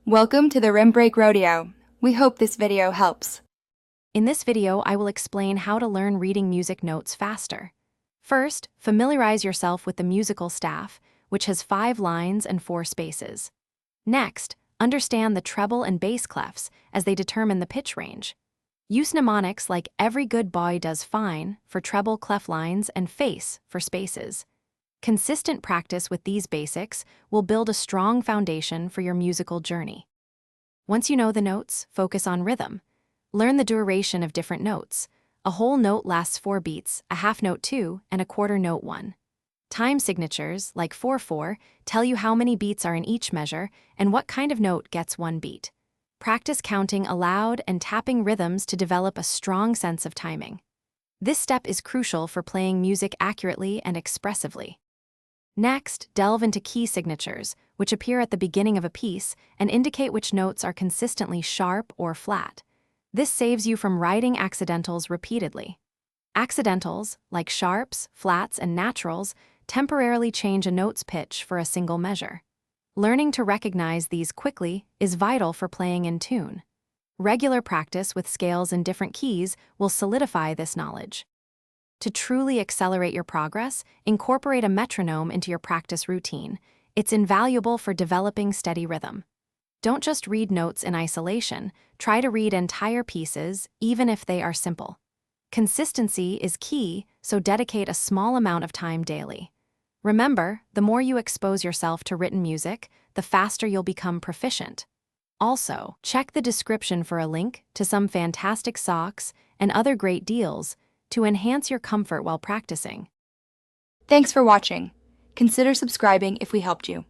Welcome to the Rim Break Rodeo. We hope this video helps. In this video, I will explain how to learn reading music notes faster. First, familiarize yourself with the musical staff, which has 5 lines and 4 spaces. Next, understand the treble and bass clefs as they determine the pitch range. Use mnemonics like "every good boy does fine" for treble clef lines and "face" for spaces. Consistent practice with these basics will build a strong foundation for your musical journey. Once you know the notes, focus on rhythm. Learn the duration of different notes. A whole note lasts 4 beats, a half note 2, and a quarter note 1. Time signatures, like 4/4, tell you how many beats are in each measure and what kind of note gets 1 beat. Practice counting aloud and tapping rhythms to develop a strong sense of timing. This step is crucial for playing music accurately and expressively. Next, delve into key signatures, which appear at the beginning of a piece and indicate which notes are consistently sharp or flat. This saves you from writing accidentals repeatedly. Accidentals, like sharps, flats, and naturals, temporarily change a note's pitch for a single measure. Learning to recognize these quickly is vital for playing in tune. Regular practice with scales in different keys will solidify this knowledge. To truly accelerate your progress, incorporate a metronome into your practice routine. It's invaluable for developing steady rhythm. Don't just read notes in isolation, try to read entire pieces, even if they are simple. Consistency is key, so dedicate a small amount of time daily. Remember, the more you expose yourself to written music, the faster you'll become proficient. Also, check the description for a link to some fantastic socks and other great deals to enhance your comfort while practicing. Thanks for watching. Consider subscribing if we helped you.